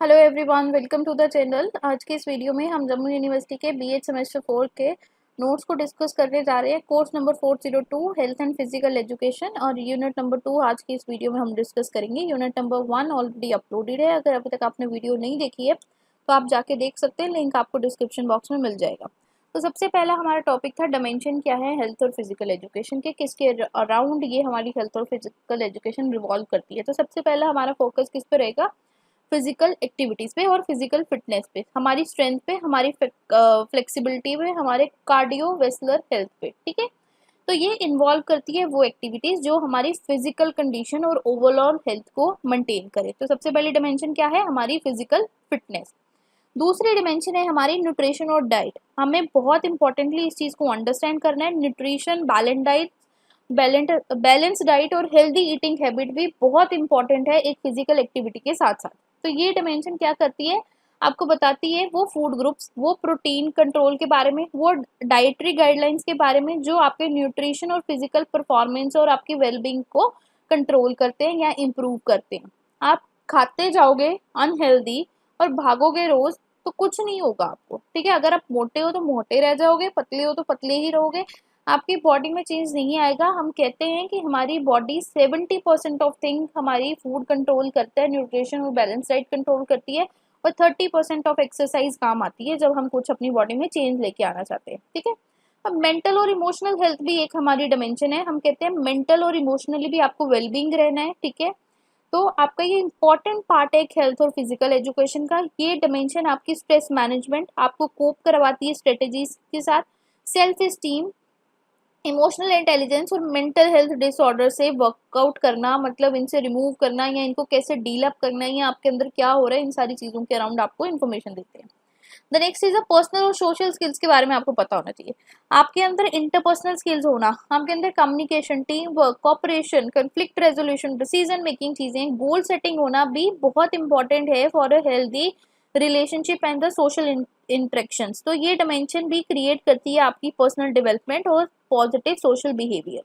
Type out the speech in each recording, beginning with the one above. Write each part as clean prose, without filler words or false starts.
Hello everyone, welcome to the channel. आज के इस वीडियो में हम जम्मू यूनिवर्सिटी के बीएड सेमेस्टर 4 के नोट्स को डिस्कस करने जा रहे हैं। Course number 402 health and physical education और यूनिट नंबर 2 आज की इस वीडियो में हम डिस्कस करेंगे। यूनिट नंबर 1 ऑलरेडी अपलोडेड है। अगर अभी तक आपने वीडियो नहीं देखी है तो आप जाके देख सकते हैं, लिंक आपको डिस्क्रिप्शन बॉक्स में मिल जाएगा। तो सबसे पहला हमारा टॉपिक था डायमेंशन क्या है हेल्थ और फिजिकल एजुकेशन के, किसके अराउंड ये हमारी हेल्थ और फिजिकल एजुकेशन रिवॉल्व करती है। तो सबसे पहला हमारा फोकस किस पे रहेगा? फिजिकल एक्टिविटीज पे और फिजिकल फिटनेस पे, हमारी स्ट्रेंथ पे, हमारी फ्लेक्सिबिलिटी पे, हमारे कार्डियोवेस्कुलर हेल्थ पे। ठीक है, तो ये इन्वॉल्व करती है वो एक्टिविटीज जो हमारी फिजिकल कंडीशन और ओवरऑल हेल्थ को मेंटेन करे। तो सबसे पहली डायमेंशन क्या है? हमारी फिजिकल फिटनेस। दूसरी डिमेंशन है हमारी न्यूट्रिशन और डाइट। हमें बहुत इंपॉर्टेंटली इस चीज को अंडरस्टैंड करना है। न्यूट्रिशन, बैलेंस डाइट और हेल्दी ईटिंग हैबिट भी बहुत इंपॉर्टेंट है एक फिजिकल एक्टिविटी के साथ साथ। तो ये डिमेंशन क्या करती है? आपको बताती है वो फूड ग्रुप्स, वो प्रोटीन कंट्रोल के बारे में, वो डाइटरी गाइडलाइंस के बारे में जो आपके न्यूट्रिशन और फिजिकल परफॉर्मेंस और आपकी वेलबींग को कंट्रोल करते हैं या इम्प्रूव करते हैं। आप खाते जाओगे अनहेल्दी और भागोगे रोज तो कुछ नहीं होगा आपको। ठीक है, अगर आप मोटे हो तो मोटे रह जाओगे, पतले हो तो पतले ही रहोगे, आपकी बॉडी में चेंज नहीं आएगा। हम कहते हैं कि हमारी बॉडी 70% ऑफ थिंग हमारी फूड कंट्रोल करता है, न्यूट्रिशन और बैलेंस डाइट कंट्रोल करती है, और 30% ऑफ एक्सरसाइज काम आती है जब हम कुछ अपनी बॉडी में चेंज लेके आना चाहते हैं। ठीक है, अब मेंटल और इमोशनल हेल्थ भी एक हमारी डायमेंशन है। हम कहते हैं मेंटल और इमोशनली भी आपको वेलबींग रहना है। ठीक है, तो आपका ये इंपॉर्टेंट पार्ट है हेल्थ और फिजिकल एजुकेशन का। ये डायमेंशन आपकी स्ट्रेस मैनेजमेंट, आपको कोप करवाती है स्ट्रेटेजीज के साथ, सेल्फ स्टीम, इमोशनल इंटेलिजेंस और मेंटल हेल्थ डिसऑर्डर से वर्कआउट करना, मतलब इनसे रिमूव करना या इनको कैसे डील अप करना है या आपके अंदर क्या हो रहा है, इन सारी चीजों के अराउंड आपको इन्फॉर्मेशन देते हैं। The next is a personal और सोशल स्किल्स के बारे में आपको पता होना चाहिए। आपके अंदर इंटरपर्सनल स्किल्स होना, आपके अंदर communication, team work, cooperation, conflict resolution, decision making चीजें, गोल सेटिंग होना भी बहुत इंपॉर्टेंट है for a healthy relationship and the social interactions. तो ये डायमेंशन भी क्रिएट करती है आपकी पर्सनल डेवलपमेंट और positive social behaviour.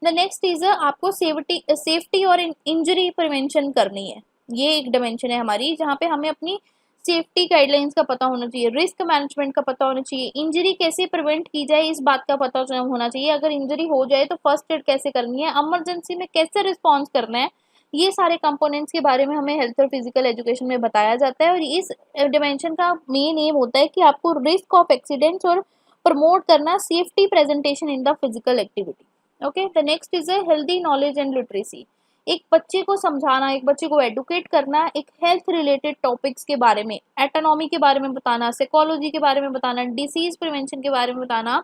The next is आपको सेफ्टी और इंजरी प्रिवेंशन करनी है। ये एक डायमेंशन है हमारी जहाँ पे हमें अपनी सेफ्टी गाइडलाइंस का पता होना चाहिए, रिस्क मैनेजमेंट का पता होना चाहिए, इंजरी कैसे प्रिवेंट की जाए इस बात का पता होना चाहिए, अगर इंजरी हो जाए तो फर्स्ट एड कैसे करनी है, इमरजेंसी में कैसे रिस्पॉन्स करना है। ये सारे कंपोनेंट्स के बारे में हमें हेल्थ और फिजिकल एजुकेशन में बताया जाता है। और इस डिमेंशन का मेन एम होता है कि आपको रिस्क ऑफ एक्सीडेंट्स और प्रमोट करना safety presentation in the physical activity. Okay, the next is a healthy knowledge and literacy. एक बच्चे को समझाना, एक बच्चे को एडुकेट करना एक हेल्थ रिलेटेड टॉपिक्स के बारे में, एटोनॉमी के बारे में बताना, साइकोलॉजी के बारे में बताना, डिसीज प्रिवेंशन के बारे में बताना,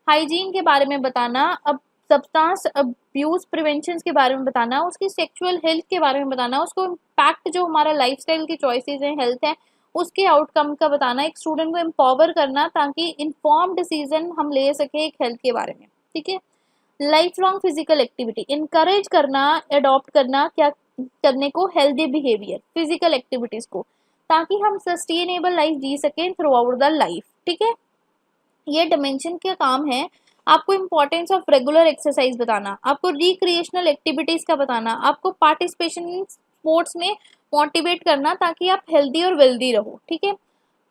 हाइजीन के बारे में बताना, अब सब्सटेंस अब्यूज प्रिवेंशन के बारे में बताना, उसकी सेक्सुअल हेल्थ के बारे में बताना, उसको इम्पैक्ट जो हमारा लाइफस्टाइल की चॉइसेस हैं, हेल्थ है, उसके आउटकम का बताना, एक स्टूडेंट को एम्पावर करना ताकि इन्फॉर्म डिसीजन हम ले सके एक हेल्थ के बारे में। ठीक है, life long physical activity encourage करना, अडॉप्ट करना क्या करने को, हेल्दी बिहेवियर, फिजिकल एक्टिविटीज को, ताकि हम सस्टेनेबल लाइफ जी सकें थ्रू आउट द लाइफ। ठीक है, ये डिमेंशन का काम है आपको इम्पोर्टेंस ऑफ रेगुलर एक्सरसाइज बताना, आपको रिक्रिएशनल एक्टिविटीज का बताना, आपको पार्टिसिपेशन इन स्पोर्ट्स में मोटिवेट करना ताकि आप हेल्दी और वेल्दी रहो। ठीक है,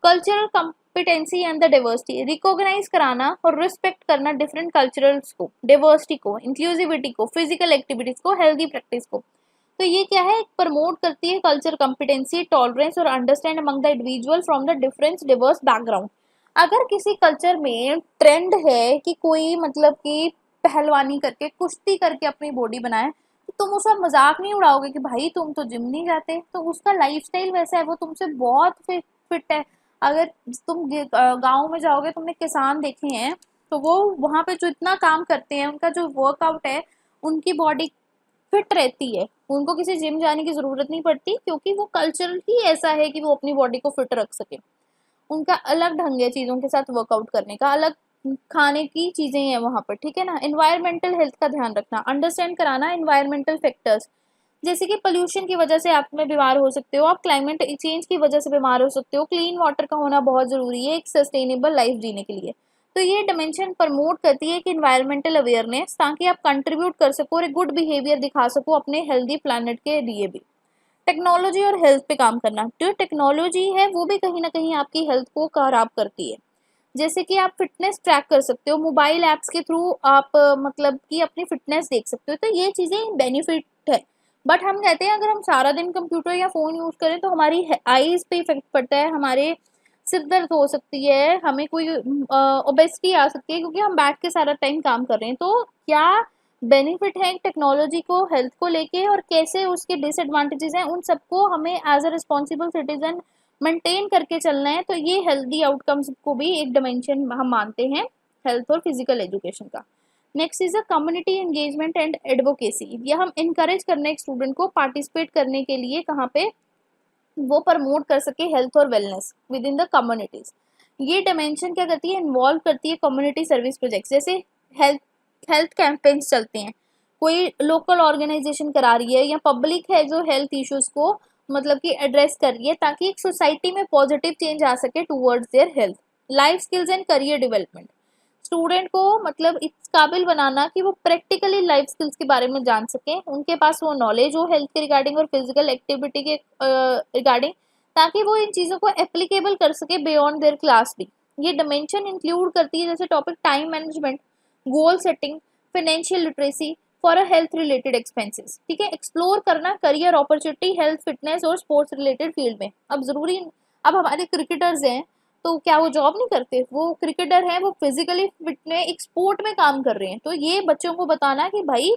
cultural competency and the diversity recognise कराना और रिस्पेक्ट करना डिफरेंट कल्चरल्स को, डाइवर्सिटी को, इंक्लूसिविटी को, फिजिकल एक्टिविटीज को, हेल्दी प्रैक्टिस को। तो ये क्या है? प्रमोट करती है कल्चर कॉम्पिटेंसी, टॉलरेंस और understand among the individual from the different diverse background. अगर किसी कल्चर में ट्रेंड है कि कोई मतलब कि पहलवानी करके, कुश्ती करके अपनी बॉडी बनाए, तो तुम उसका मजाक नहीं उड़ाओगे कि भाई तुम तो जिम नहीं जाते, तो उसका लाइफस्टाइल वैसा है, वो तुमसे बहुत फिट है। अगर तुम गांव में जाओगे, तुमने किसान देखे हैं, तो वो वहां पे जो इतना काम करते हैं, उनका जो वर्कआउट है, उनकी बॉडी फिट रहती है, उनको किसी जिम जाने की जरूरत नहीं पड़ती, क्योंकि वो कल्चर ही ऐसा है कि वो अपनी बॉडी को फिट रख सके। उनका अलग ढंग है चीजों के साथ वर्कआउट करने का, अलग खाने की चीजें हैं वहां पर। ठीक है ना, एनवायरमेंटल हेल्थ का ध्यान रखना, अंडरस्टैंड कराना एनवायरमेंटल फैक्टर्स, जैसे कि पोल्यूशन की वजह से आप में बीमार हो सकते हो, आप क्लाइमेट चेंज की वजह से बीमार हो सकते हो, क्लीन वाटर का होना बहुत जरूरी है एक सस्टेनेबल लाइफ जीने के लिए। तो ये डिमेंशन प्रमोट करती है कि इन्वायरमेंटल अवेयरनेस, ताकि आप कंट्रीब्यूट कर सको और एक गुड बिहेवियर दिखा सको अपने हेल्दी प्लानट के लिए भी। टेक्नोलॉजी और हेल्थ पे काम करना, जो टेक्नोलॉजी है वो भी कहीं ना कहीं आपकी हेल्थ को खराब करती है। जैसे कि आप फिटनेस ट्रैक कर सकते हो मोबाइल ऐप्स के थ्रू, आप मतलब कि अपनी फिटनेस देख सकते हो, तो ये चीज़ें बेनिफिट है। बट हम कहते हैं अगर हम सारा दिन कंप्यूटर या फ़ोन यूज़ करें तो हमारी आईज पे इफेक्ट पड़ता है, हमारे सिर दर्द हो सकती है, हमें कोई ओबेसिटी आ सकती है क्योंकि हम बैठ के सारा टाइम काम कर रहे हैं। तो क्या बेनिफिट है टेक्नोलॉजी को हेल्थ को लेके और कैसे उसके डिसएडवांटेजेस हैं, उन सबको हमें as a responsible citizen maintain करके चलना है। तो ये हेल्दी आउटकम्स को भी एक डिमेंशन हम मानते हैं हेल्थ और फिजिकल एजुकेशन का। Next is a community engagement and advocacy, ये हम इनकरेज करने एक स्टूडेंट को पार्टिसिपेट करने के लिए कहाँ पे वो प्रमोट कर सके हेल्थ और wellness with in the communities. ये डिमेंशन क्या करती है, इन्वॉल्व करती है कम्युनिटी सर्विस प्रोजेक्ट, जैसे हेल्थ हेल्थ कैंपेन्स चलते हैं, कोई लोकल ऑर्गेनाइजेशन करा रही है या पब्लिक है जो हेल्थ इश्यूज को मतलब कि एड्रेस कर रही है ताकि एक सोसाइटी में पॉजिटिव चेंज आ सके towards their health. Life skills and career development, student को मतलब इस काबिल बनाना कि वो प्रैक्टिकली लाइफ स्किल्स के बारे में जान सकें, उनके पास वो नॉलेज हो हेल्थ के रिगार्डिंग और फिजिकल एक्टिविटी के रिगार्डिंग, ताकि वो इन चीज़ों को एप्लीकेबल कर सके बियॉन्ड देयर क्लास भी। ये डिमेंशन इंक्लूड करती है जैसे topic time management, goal setting, financial literacy for a health related expenses, ठीक है, एक्सप्लोर करना करियर अपॉर्चुनिटी हेल्थ फिटनेस और स्पोर्ट्स रिलेटेड फील्ड में। अब जरूरी, अब हमारे क्रिकेटर्स हैं तो क्या वो जॉब नहीं करते, वो क्रिकेटर हैं, वो फिजिकली फिट में एक स्पोर्ट में काम कर रहे हैं। तो ये बच्चों को बताना कि भाई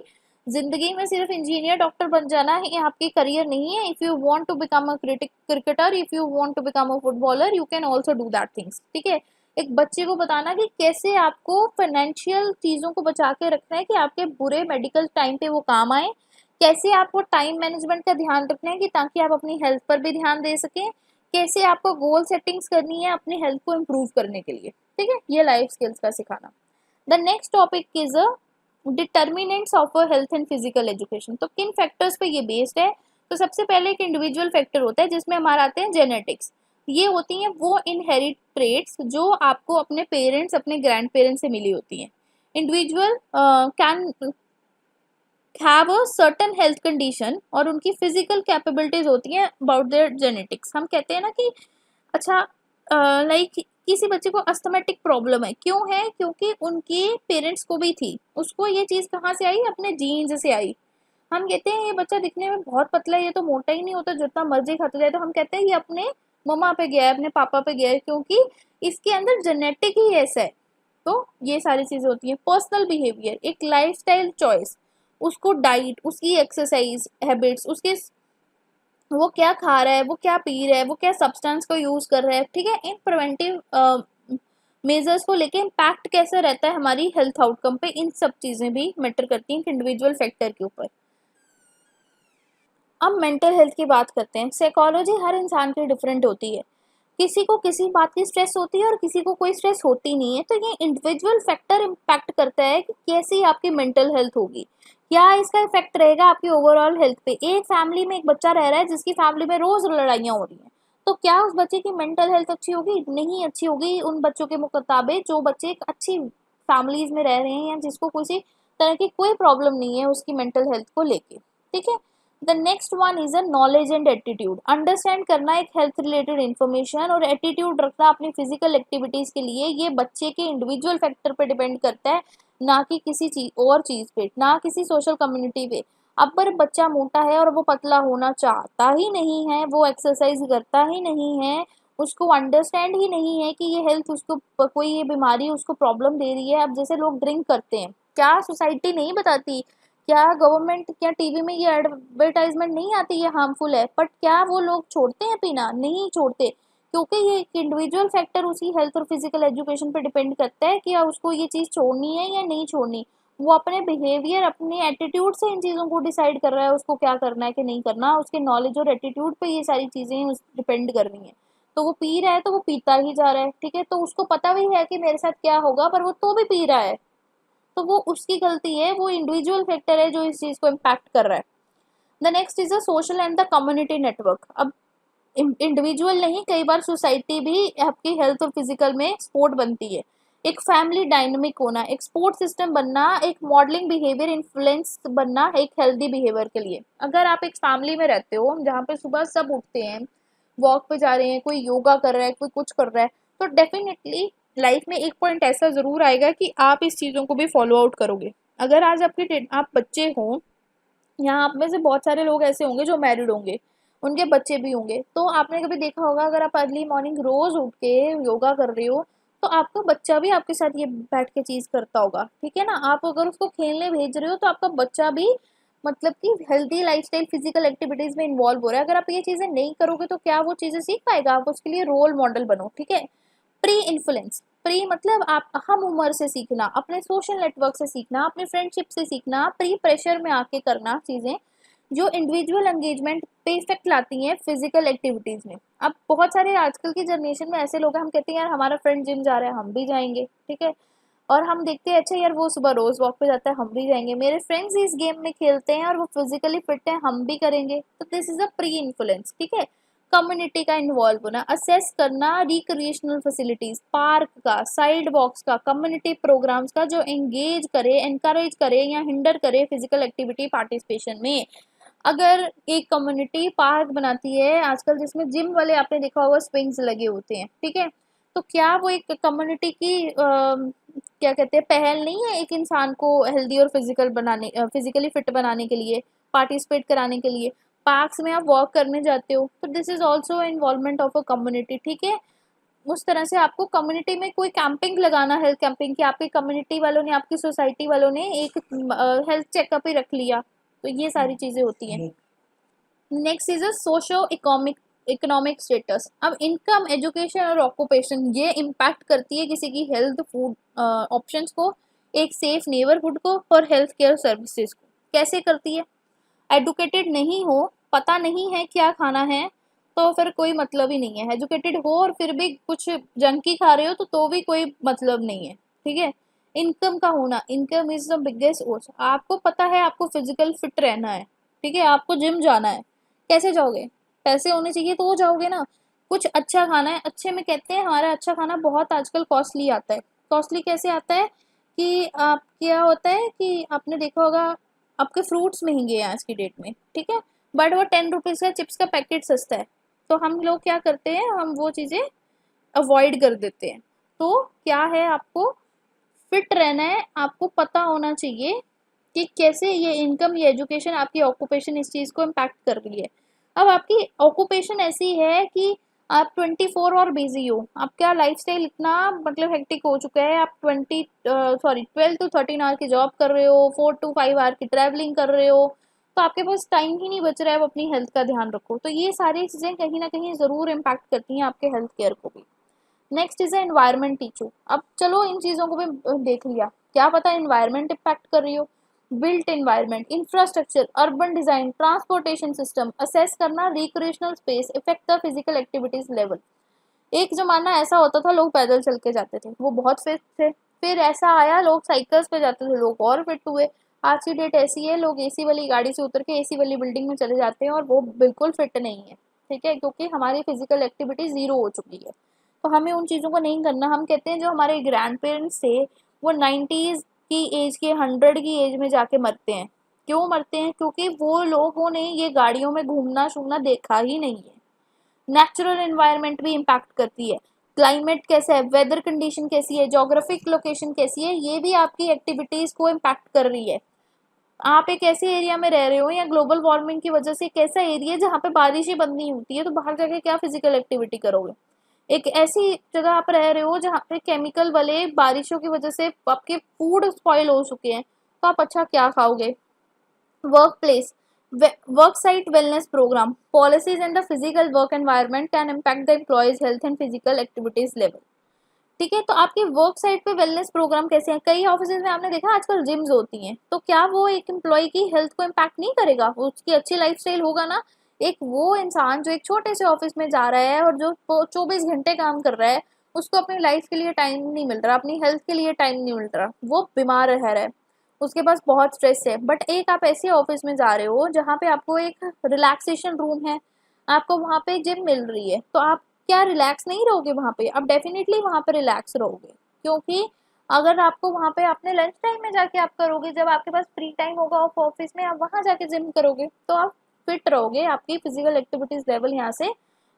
जिंदगी में सिर्फ इंजीनियर डॉक्टर बन जाना है ये आपकी करियर नहीं है। If you want to become a cricketer, if you want to become a footballer, you can also do that things, ठीक है। एक बच्चे को बताना कि कैसे आपको फाइनेंशियल चीज़ों को बचा के रखना है कि आपके बुरे मेडिकल टाइम पे वो काम आए, कैसे आपको टाइम मैनेजमेंट का ध्यान रखना है कि ताकि आप अपनी हेल्थ पर भी ध्यान दे सकें, कैसे आपको गोल सेटिंग्स करनी है अपनी हेल्थ को इम्प्रूव करने के लिए, ठीक है, ये लाइफ स्किल्स का सिखाना। The next topic is a determinants of a health and physical education, तो किन फैक्टर्स पे ये बेस्ड है। तो सबसे पहले एक इंडिविजुअल फैक्टर होता है जिसमें हमारा आते हैं जेनेटिक्स, ये होती हैं वो इनहेरिट ट्रेट्स जो आपको अपने पेरेंट्स अपने ग्रैंड पेरेंट्स से मिली होती हैं। Individual can have a certain health condition और उनकी फिजिकल कैपेबिलिटीज होती हैं अबाउट देयर जेनेटिक्स। हम कहते हैं ना कि अच्छा लाइक किसी बच्चे को अस्थमेटिक प्रॉब्लम है, क्यों है, क्योंकि उनके पेरेंट्स को भी थी, उसको ये चीज़ कहाँ से आई, अपने जीन्स से आई। हम कहते हैं ये बच्चा दिखने में बहुत पतला है, ये तो मोटा ही नहीं होता जितना मर्जी खाता जाए, तो हम कहते हैं ये अपने मम्मा पे गया है, अपने पापा पे गया है, क्योंकि इसके अंदर जेनेटिक ही ऐसा है। तो ये सारी चीज़ें होती हैं। पर्सनल बिहेवियर, एक लाइफस्टाइल चॉइस, उसको डाइट, उसकी एक्सरसाइज हैबिट्स, उसके वो क्या खा रहा है, वो क्या पी रहा है, वो क्या सब्सटेंस को यूज कर रहा है, ठीक है, इन प्रिवेंटिव मेजर्स को लेके इम्पैक्ट कैसा रहता है हमारी हेल्थ आउटकम पे, इन सब चीजें भी मैटर करती हैं इंडिविजुअल फैक्टर के ऊपर। अब मेंटल हेल्थ की बात करते हैं। साइकोलॉजी हर इंसान की डिफरेंट होती है, किसी को किसी बात की स्ट्रेस होती है और किसी को कोई स्ट्रेस होती नहीं है। तो ये इंडिविजुअल फैक्टर इम्पैक्ट करता है कि कैसी आपकी मेंटल हेल्थ होगी, क्या इसका इफेक्ट रहेगा आपकी ओवरऑल हेल्थ पे। एक फैमिली में एक बच्चा रह रहा है जिसकी फैमिली में रोज लड़ाइयाँ हो रही हैं, तो क्या उस बच्चे की मेंटल हेल्थ अच्छी होगी, नहीं अच्छी होगी उन बच्चों के मुताबिक जो बच्चे एक अच्छी फैमिलीज में रह रहे हैं या जिसको किसी तरह की कोई प्रॉब्लम नहीं है उसकी मेंटल हेल्थ को लेके, ठीक है। The next one is a knowledge and attitude, understand करना एक हेल्थ रिलेटेड इन्फॉर्मेशन और एटीट्यूड रखना अपनी फिजिकल एक्टिविटीज के लिए, ये बच्चे के इंडिविजुअल फैक्टर पे डिपेंड करता है, ना कि किसी चीज और चीज पे, ना किसी सोशल कम्युनिटी पे। अब पर बच्चा मोटा है और वो पतला होना चाहता ही नहीं है, वो एक्सरसाइज करता ही नहीं है, उसको अंडरस्टैंड ही नहीं है कि ये हेल्थ उसको कोई ये बीमारी उसको प्रॉब्लम दे रही है। अब जैसे लोग ड्रिंक करते हैं, क्या सोसाइटी नहीं बताती, क्या गवर्नमेंट, क्या टीवी में ये एडवर्टाइजमेंट नहीं आती ये हार्मफुल है, बट क्या वो लोग छोड़ते हैं पीना, नहीं छोड़ते, क्योंकि ये एक इंडिविजुअल फैक्टर उसकी हेल्थ और फिजिकल एजुकेशन पे डिपेंड करता है कि उसको ये चीज़ छोड़नी है या नहीं छोड़नी। वो अपने बिहेवियर अपने एटीट्यूड से इन चीज़ों को डिसाइड कर रहा है उसको क्या करना है कि नहीं करना, उसके नॉलेज और एटीट्यूड पे ये सारी चीज़ें डिपेंड कर रही हैं। तो वो पी रहा है तो वो पीता ही जा रहा है, ठीक है, तो उसको पता भी है कि मेरे साथ क्या होगा पर वो तो भी पी रहा है, तो वो उसकी गलती है, वो इंडिविजुअल फैक्टर है जो इस चीज़ को इम्पैक्ट कर रहा है। The next is a social and the community network. अब इंडिविजुअल नहीं, कई बार सोसाइटी भी आपकी हेल्थ और फिजिकल में सपोर्ट बनती है। एक फैमिली डायनेमिक होना, एक सपोर्ट सिस्टम बनना, एक मॉडलिंग बिहेवियर इन्फ्लुएंस बनना एक हेल्दी बिहेवियर के लिए। अगर आप एक फैमिली में रहते हो जहाँ पे सुबह सब उठते हैं, वॉक पे जा रहे हैं, कोई योगा कर रहा है, कोई कुछ कर रहा है, तो डेफिनेटली लाइफ में एक पॉइंट ऐसा ज़रूर आएगा कि आप इस चीज़ों को भी फॉलो आउट करोगे। अगर आज आप बच्चे हों, यहाँ आप में से बहुत सारे लोग ऐसे होंगे जो मैरिड होंगे, उनके बच्चे भी होंगे, तो आपने कभी देखा होगा अगर आप अर्ली मॉर्निंग रोज उठ के योगा कर रहे हो तो आपका बच्चा भी आपके साथ ये बैठ के चीज करता होगा, ठीक है ना। आप अगर उसको खेलने भेज रहे हो तो आपका बच्चा भी मतलब कि हेल्दी लाइफस्टाइल फिजिकल एक्टिविटीज में इन्वॉल्व हो रहा है। अगर आप ये चीजें नहीं करोगे तो क्या वो चीजें सीख पाएगा? आप उसके लिए रोल मॉडल बनो, ठीक है। प्री इन्फ्लुएंस, प्री मतलब आप हम उम्र से सीखना, अपने सोशल नेटवर्क से सीखना, अपने फ्रेंडशिप से सीखना, प्री प्रेशर में आके करना चीजें जो इंडिविजुअल एंगेजमेंट पे इफेक्ट लाती हैं फिजिकल एक्टिविटीज में। अब बहुत सारे आजकल की जनरेशन में ऐसे लोग हैं, हम कहते हैं यार हमारा फ्रेंड जिम जा रहा है हम भी जाएंगे, ठीक है। और हम देखते हैं अच्छा यार वो सुबह रोज वॉक पे जाता है हम भी जाएंगे, मेरे फ्रेंड्स इस गेम में खेलते हैं और वो फिजिकली फिट है हम भी करेंगे, तो this is a pre influence, ठीक है। कम्युनिटी का इन्वॉल्व होना, असेस करना रिक्रिएशनल फैसिलिटीज, पार्क का, साइड वॉक्स का, कम्युनिटी प्रोग्राम्स का जो एंगेज करे, एनकरेज करे या हिंडर करे फिजिकल एक्टिविटी पार्टिसिपेशन में। अगर एक कम्युनिटी पार्क बनाती है आजकल जिसमें जिम वाले आपने देखा होगा स्विंग्स लगे होते हैं, ठीक है, तो क्या वो एक कम्युनिटी की क्या कहते हैं पहल नहीं है एक इंसान को हेल्दी और फिजिकली फिट बनाने के लिए, पार्टिसिपेट कराने के लिए। पार्क्स में आप वॉक करने जाते हो तो this is also involvement of a community, ठीक है। उस तरह से आपको कम्युनिटी में कोई कैंपिंग लगाना, हेल्थ कैंपिंग की, आपकी कम्युनिटी वालों ने, आपकी सोसाइटी वालों ने एक हेल्थ चेकअप ही रख लिया, तो ये सारी चीजें होती हैं। Next is a socio economic economic status. अब इनकम, एजुकेशन और ऑक्यूपेशन ये इम्पैक्ट करती है किसी की हेल्थ, फूड ऑप्शंस को, एक सेफ नेबरहुड को और हेल्थ केयर सर्विसेज को। कैसे करती है? एडुकेटेड नहीं हो, पता नहीं है क्या खाना है, तो फिर कोई मतलब ही नहीं है। एजुकेटेड हो और फिर भी कुछ जंकी खा रहे हो तो भी कोई मतलब नहीं है, ठीक है। इनकम का होना, income is the biggest source. आपको पता है आपको फिजिकल फिट रहना है, ठीक है, आपको जिम जाना है, कैसे जाओगे? पैसे होने चाहिए तो वो जाओगे ना। कुछ अच्छा खाना है, अच्छे में कहते हैं हमारा अच्छा खाना बहुत आजकल कॉस्टली आता है। कॉस्टली कैसे आता है कि आप क्या होता है कि आपने देखा होगा आपके फ्रूट्स महंगे हैं आज की डेट में, ठीक है, बट वो 10 रुपीज़ का चिप्स का पैकेट सस्ता है, तो हम लोग क्या करते हैं, हम वो चीज़ें अवॉइड कर देते हैं। तो क्या है, आपको फिट रहना है, आपको पता होना चाहिए कि कैसे ये इनकम, ये एजुकेशन, आपकी ऑक्यूपेशन इस चीज़ को इम्पैक्ट कर रही है। अब आपकी ऑक्यूपेशन ऐसी है कि आप 24 और बिजी हो, आपका लाइफस्टाइल इतना मतलब हेक्टिक हो चुका है, आप 12 to 13 आवर की जॉब कर रहे हो, 4 to 5 आवर की ट्रैवलिंग कर रहे हो, तो आपके पास टाइम ही नहीं बच रहा है वो अपनी हेल्थ का ध्यान रखो। तो ये सारी चीज़ें कहीं ना कहीं ज़रूर इम्पैक्ट करती हैं आपके हेल्थ केयर को भी। Next is environment issue. अब चलो इन चीज़ों को भी देख लिया, क्या पता एनवायरमेंट इम्पैक्ट कर रही हो। Built environment, infrastructure, urban design, transportation system, assess करना recreational space, effect the physical activities level. एक जमाना ऐसा होता था लोग पैदल चल के जाते थे, वो बहुत फिट थे। फिर ऐसा आया लोग साइकिल्स पे जाते थे, लोग और फिट हुए। आज की डेट ऐसी है लोग एसी वाली गाड़ी से उतर के एसी वाली बिल्डिंग में चले जाते हैं और वो बिल्कुल फिट नहीं है, ठीक है, क्योंकि हमारी फिजिकल एक्टिविटी जीरो हो चुकी है। तो हमें उन चीज़ों को नहीं करना। हम कहते हैं जो हमारे ग्रैंड पेरेंट्स थे वो 90s की एज के, 100 की एज में जाके मरते हैं। क्यों मरते हैं? क्योंकि वो लोगों ने ये गाड़ियों में घूमना शूमना देखा ही नहीं है। नेचुरल एनवायरनमेंट भी इम्पैक्ट करती है। क्लाइमेट कैसा है, वेदर कंडीशन कैसी है, जोग्राफिक लोकेशन कैसी है, ये भी आपकी एक्टिविटीज को इम्पैक्ट कर रही है। आप एक ऐसे एरिया में रह रहे हो या ग्लोबल वार्मिंग की वजह से एक ऐसा एरिया है जहाँ पे बारिश ही बंद नहीं होती है, तो बाहर जाके क्या फिजिकल एक्टिविटी करोगे? एक ऐसी जगह आप रह रहे हो जहाँ पे केमिकल वाले बारिशों की वजह से आपके फूड स्पॉइल हो चुके हैं, तो आप अच्छा क्या खाओगे? Work place, work site wellness programme, policies and the physical work environment can impact the employees health and physical activities level, ठीक है। तो आपकी वर्क साइट पे वेलनेस प्रोग्राम कैसे हैं? कई ऑफिस में आपने देखा आजकल जिम्स होती हैं, तो क्या वो एक एम्प्लॉय की हेल्थ को इम्पैक्ट नहीं करेगा? वो उसकी अच्छी लाइफस्टाइल होगा ना। एक वो इंसान जो एक छोटे से ऑफिस में जा रहा है और जो 24 घंटे काम कर रहा है, उसको अपनी लाइफ के लिए टाइम नहीं मिल रहा, अपनी हेल्थ के लिए टाइम नहीं मिल रहा, वो बीमार रह रहा है, उसके पास बहुत स्ट्रेस है। बट एक आप ऐसे ऑफिस में जा रहे हो जहाँ पे आपको एक रिलैक्सेशन रूम है, आपको वहाँ पे जिम मिल रही है, तो आप क्या रिलैक्स नहीं रहोगे वहाँ पे? आप डेफिनेटली वहाँ पे रिलैक्स रहोगे। क्योंकि अगर आपको वहाँ पे अपने लंच टाइम में जाके आप करोगे, जब आपके पास फ्री टाइम होगा ऑफ ऑफिस में, आप वहाँ जाके जिम करोगे तो आप फिट रहोगे, आपकी फिजिकल एक्टिविटीज लेवल यहाँ से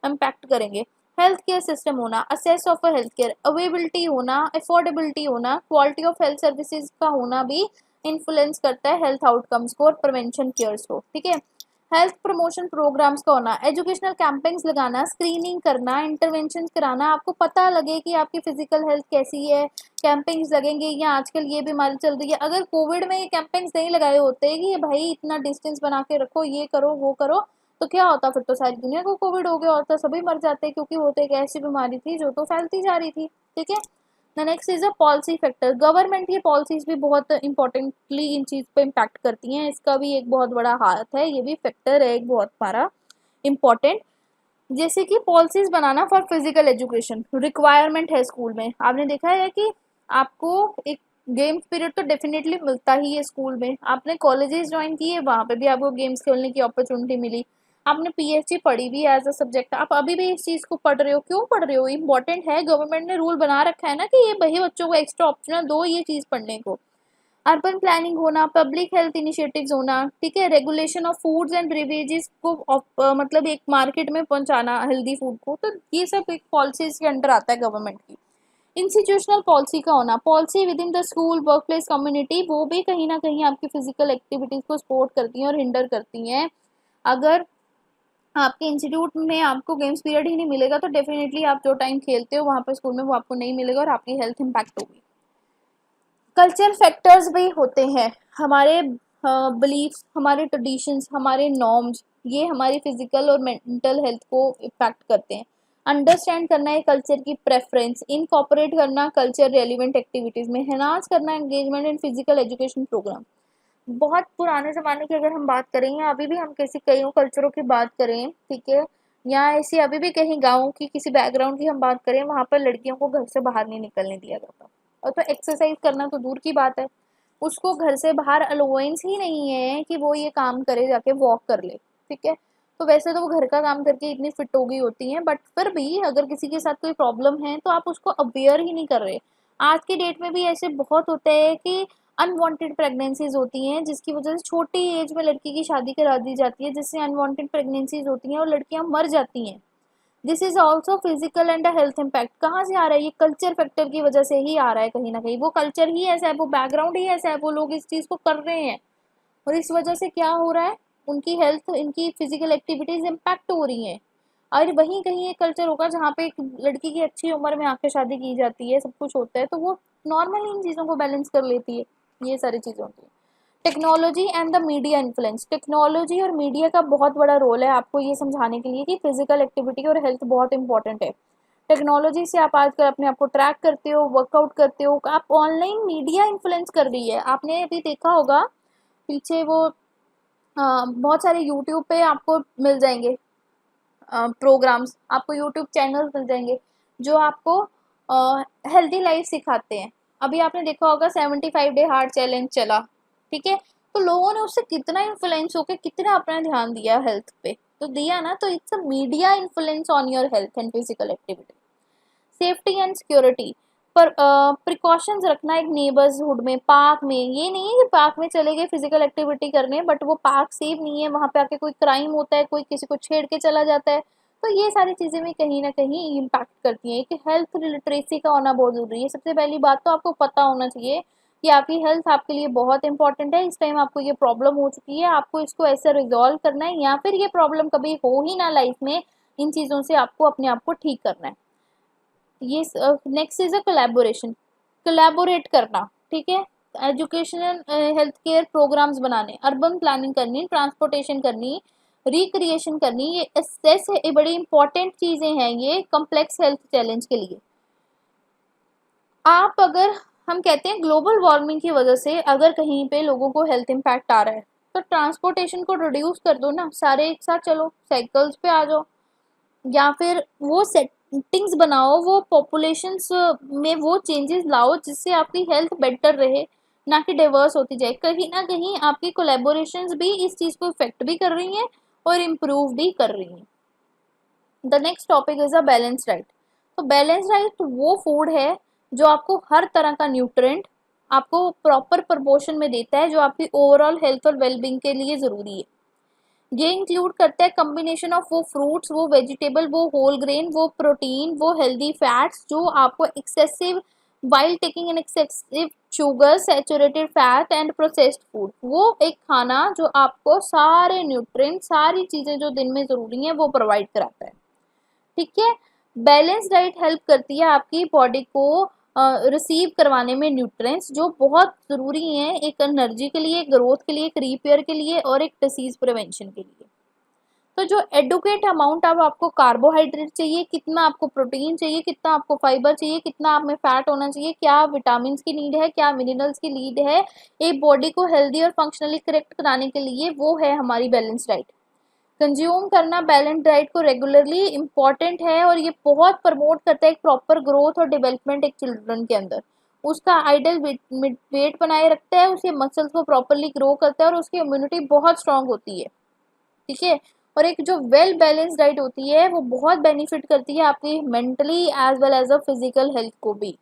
इम्पैक्ट करेंगे। हेल्थ केयर सिस्टम होना, assess of a health care, availability होना, अफोर्डेबिलिटी होना, क्वालिटी ऑफ हेल्थ सर्विसेज का होना भी इन्फ्लुएंस करता है हेल्थ आउटकम्स को और प्रिवेंशन केयर्स को, ठीक है। हेल्थ प्रमोशन प्रोग्राम्स का होना, एजुकेशनल कैंपेन्स लगाना, स्क्रीनिंग करना, इंटरवेंशन कराना, आपको पता लगे कि आपकी फिजिकल हेल्थ कैसी है, कैंपेन्स लगेंगे। या आजकल ये बीमारी चल रही है, अगर कोविड में ये कैंपेन्स नहीं लगाए होते कि ये भाई इतना डिस्टेंस बना के रखो, ये करो वो करो, तो क्या होता, फिर तो सारी दुनिया को कोविड हो गया होता, सभी मर जाते, क्योंकि वो तो एक ऐसी बीमारी थी जो तो फैलती जा रही थी, ठीक है। The next is a policy factor, government की पॉलिसीज भी बहुत इंपॉर्टेंटली इन चीज पे इम्पैक्ट करती हैं, इसका भी एक बहुत बड़ा हाथ है, ये भी फैक्टर है एक बहुत बड़ा इम्पॉर्टेंट। जैसे कि policies banana for physical education, requirement है स्कूल में, आपने देखा है कि आपको एक गेम्स पीरियड तो डेफिनेटली मिलता ही है स्कूल में, आपने कॉलेजेस ज्वाइन किए वहाँ पे भी आपको गेम्स खेलने की अपॉर्चुनिटी मिली, आपने पीएचडी पढ़ी भी एज अ सब्जेक्ट, आप अभी भी इस चीज़ को पढ़ रहे हो, क्यों पढ़ रहे हो, इंपॉर्टेंट है, गवर्नमेंट ने रूल बना रखा है ना कि ये भाई बच्चों को एक्स्ट्रा ऑप्शनल दो ये चीज़ पढ़ने को। अर्बन प्लानिंग होना, पब्लिक हेल्थ इनिशिएटिव्स होना, ठीक है, regulation of foods and beverages को मतलब एक मार्केट में पहुंचाना हेल्दी फूड को, तो ये सब एक पॉलिसीज के अंडर आता है गवर्नमेंट की। इंस्टीट्यूशनल पॉलिसी का होना, policy with in the school work place community, वो भी कहीं ना कहीं आपकी फिजिकल एक्टिविटीज को सपोर्ट करती हैं और हिंडर करती हैं। अगर आपके इंस्टीट्यूट में आपको गेम्स पीरियड ही नहीं मिलेगा तो डेफिनेटली आप जो टाइम खेलते हो वहाँ पर स्कूल में वो आपको नहीं मिलेगा और आपकी हेल्थ इम्पैक्ट होगी। कल्चरल फैक्टर्स भी होते हैं, हमारे बिलीफ्स, हमारे ट्रेडिशंस, हमारे नॉर्म्स, ये हमारी फिजिकल और मेंटल हेल्थ को इम्पैक्ट करते हैं। अंडरस्टैंड करना है कल्चर की प्रेफरेंस, इनकॉर्पोरेट करना कल्चर रेलिवेंट एक्टिविटीज़ में, एनहांस करना engagement in physical education programme. बहुत पुराने ज़माने की अगर हम बात करें या अभी भी हम किसी कई कल्चरों की बात करें, ठीक है, या ऐसी अभी भी कहीं गाँव की किसी बैकग्राउंड की हम बात करें, वहाँ पर लड़कियों को घर से बाहर नहीं निकलने दिया जाता, और तो एक्सरसाइज करना तो दूर की बात है, उसको घर से बाहर अलाउंस ही नहीं है कि वो ये काम करे जाके वॉक कर ले, ठीक है। तो वैसे तो वो घर का काम करके इतनी फिट हो गई होती हैं, बट फिर भी अगर किसी के साथ कोई प्रॉब्लम है तो आप उसको अवेयर ही नहीं कर रहे। आज के डेट में भी ऐसे बहुत होते हैं कि अनवांटेड प्रेगनेंसीज होती हैं, जिसकी वजह से छोटी एज में लड़की की शादी करा दी जाती है, जिससे अनवांटेड प्रेगनेंसीज होती हैं और लड़कियां मर जाती हैं। This is also physical and health impact, कहाँ से आ रहा है, ये कल्चर फैक्टर की वजह से ही आ रहा है, कहीं ना कहीं वो कल्चर ही ऐसा है, वो बैकग्राउंड ही ऐसा है, वो लोग इस चीज़ को कर रहे हैं, और इस वजह से क्या हो रहा है, उनकी हेल्थ, इनकी फिजिकल एक्टिविटीज इम्पैक्ट हो रही हैं। और वहीं कहीं एक कल्चर होगा जहाँ पे एक लड़की की अच्छी उम्र में आके शादी की जाती है, सब कुछ होता है, तो वो नॉर्मली इन चीज़ों को बैलेंस कर लेती है, ये सारी चीज़ें होती हैं। Technology and the media influence, technology और मीडिया का बहुत बड़ा रोल है आपको ये समझाने के लिए कि फिजिकल एक्टिविटी और हेल्थ बहुत इंपॉर्टेंट है। टेक्नोलॉजी से आप आजकल अपने आप को ट्रैक करते हो, वर्कआउट करते हो, आप ऑनलाइन मीडिया इन्फ्लुएंस कर रही है, आपने अभी देखा होगा पीछे वो बहुत सारे यूट्यूब पे आपको मिल जाएंगे प्रोग्राम्स, आपको यूट्यूब चैनल मिल जाएंगे जो आपको हेल्दी लाइफ सिखाते हैं। अभी आपने देखा होगा 75 डे हार्ट चैलेंज चला, ठीक है, तो लोगों ने उससे कितना इन्फ्लुएंस होकर कितना अपना ध्यान दिया हेल्थ पे, तो दिया ना, तो it's a media influence on your health and physical activity. Safety and security पर प्रिकॉशंस रखना एक नेबर्सहुड में, पार्क में, ये नहीं है कि पार्क में चले गए फिजिकल एक्टिविटी करने बट वो पार्क सेफ नहीं है, वहाँ पे आके कोई क्राइम होता है, कोई किसी को छेड़ के चला जाता है, तो ये सारी चीज़ें भी कहीं ना कहीं इम्पैक्ट करती हैं। कि हेल्थ लिटरेसी का होना बहुत ज़रूरी है, सबसे पहली बात तो आपको पता होना चाहिए कि आपकी हेल्थ आपके लिए बहुत इंपॉर्टेंट है, इस टाइम आपको ये प्रॉब्लम हो चुकी है, आपको इसको ऐसे रिजॉल्व करना है, या फिर ये प्रॉब्लम कभी हो ही ना लाइफ में, इन चीज़ों से आपको अपने आप को ठीक करना है। ये next is a collaboration, collaborate करना, ठीक है, एजुकेशनल हेल्थ केयर प्रोग्राम्स बनाने, अर्बन प्लानिंग करनी, ट्रांसपोर्टेशन करनी, रिक्रिएशन करनी, ये एसेस है, बड़ी इंपॉर्टेंट चीज़ें हैं ये कम्प्लेक्स हेल्थ चैलेंज के लिए। आप अगर हम कहते हैं ग्लोबल वार्मिंग की वजह से अगर कहीं पे लोगों को हेल्थ इम्पैक्ट आ रहा है तो ट्रांसपोर्टेशन को रिड्यूस कर दो ना, सारे एक साथ चलो, साइकिल्स पे आ जाओ, या फिर वो सेटिंग्स बनाओ, वो पॉपुलेशंस में वो चेंजेस लाओ जिससे आपकी हेल्थ बेटर रहे, ना कि डाइवर्स होती जाए, कहीं ना कहीं आपकी कोलैबोरेशंस भी इस चीज़ को इफेक्ट भी कर रही हैं और इम्प्रूव भी कर रही हैं। The next topic is a balance diet, तो बैलेंस डाइट वो फूड है जो आपको हर तरह का न्यूट्रिएंट आपको प्रॉपर प्रपोर्शन में देता है, जो आपकी ओवरऑल हेल्थ और वेलबींग के लिए ज़रूरी है। ये इंक्लूड करता है कम्बिनेशन ऑफ वो फ्रूट्स, वो वेजिटेबल, वो होल ग्रेन, वो प्रोटीन, वो हेल्दी फैट्स जो आपको excessive while taking an excessive sugar, saturated fat and processed food, वो एक खाना जो आपको सारे न्यूट्रिएंट, सारी चीज़ें जो दिन में ज़रूरी हैं वो प्रोवाइड कराता है। ठीक है। बैलेंस डाइट हेल्प करती है आपकी बॉडी को रिसीव करवाने में न्यूट्रिएंट्स जो बहुत ज़रूरी हैं, एक एनर्जी के लिए, ग्रोथ के लिए, एक रिपेयर के लिए और एक डिसीज प्रिवेंशन के लिए। तो जो एडुकेट अमाउंट अब आपको कार्बोहाइड्रेट चाहिए, कितना आपको प्रोटीन चाहिए, कितना आपको फाइबर चाहिए, कितना आप में फैट होना चाहिए, क्या विटामिन की नीड है, क्या मिनरल्स की नीड है एक बॉडी को हेल्दी और फंक्शनली करेक्ट कराने के लिए, वो है हमारी बैलेंस डाइट। कंज्यूम करना बैलेंस डाइट को रेगुलरली इम्पॉर्टेंट है और ये बहुत प्रमोट करता है एक प्रॉपर ग्रोथ और डेवलपमेंट एक चिल्ड्रन के अंदर। उसका आइडल वेट बनाए रखता है, उसके मसल्स को प्रॉपरली ग्रो करता है और उसकी इम्यूनिटी बहुत स्ट्रांग होती है। ठीक है। और एक जो वेल बैलेंस डाइट होती है वो बहुत बेनिफिट करती है आपकी mentally as well as a physical health को भी।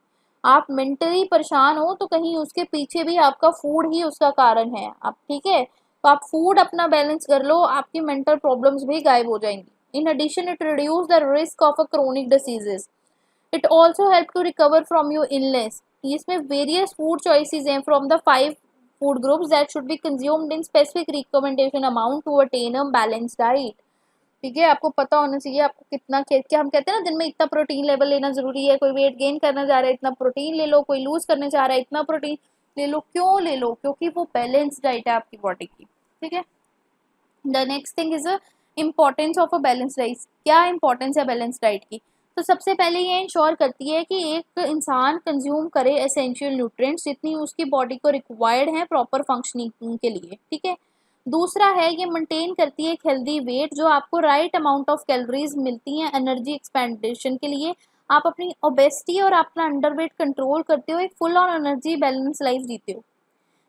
आप मेंटली परेशान हो तो कहीं उसके पीछे भी आपका फूड ही उसका कारण है। आप ठीक है, तो आप फूड अपना बैलेंस कर लो, आपकी मेंटल प्रॉब्लम्स भी गायब हो जाएंगी। In addition it reduce the risk of a chronic diseases. It also help to recover from your illness. इसमें वेरियस फूड चॉइसेस हैं from the 5 food groups that should be consumed in specific recommendation amount to attain a balanced diet। ठीक है, आपको पता होना चाहिए आपको कितना, क्या हम कहते हैं ना दिन में इतना प्रोटीन लेवल लेना जरूरी है। कोई वेट गेन करना चाह रहा है इतना प्रोटीन ले लो, कोई लूज करना चाह रहा है इतना प्रोटीन ले लो। क्यों ले लो? क्योंकि वो बैलेंस डाइट है आपकी बॉडी की। ठीक है। The next thing is importance of a balance diet. क्या इंपॉर्टेंस है बैलेंस डाइट की? तो सबसे पहले ये इंश्योर करती है कि एक इंसान कंज्यूम करे एसेंशियल न्यूट्रिएंट्स जितनी उसकी बॉडी को रिक्वायर्ड है प्रॉपर फंक्शनिंग के लिए। ठीक है। दूसरा है ये मेंटेन करती है एक हेल्दी वेट, जो आपको राइट अमाउंट ऑफ कैलोरीज मिलती हैं एनर्जी एक्सपेंडेशन के लिए। आप अपनी ओबेसिटी और अपना अंडरवेट कंट्रोल करते हो, एक full on energy balance life जीते हो।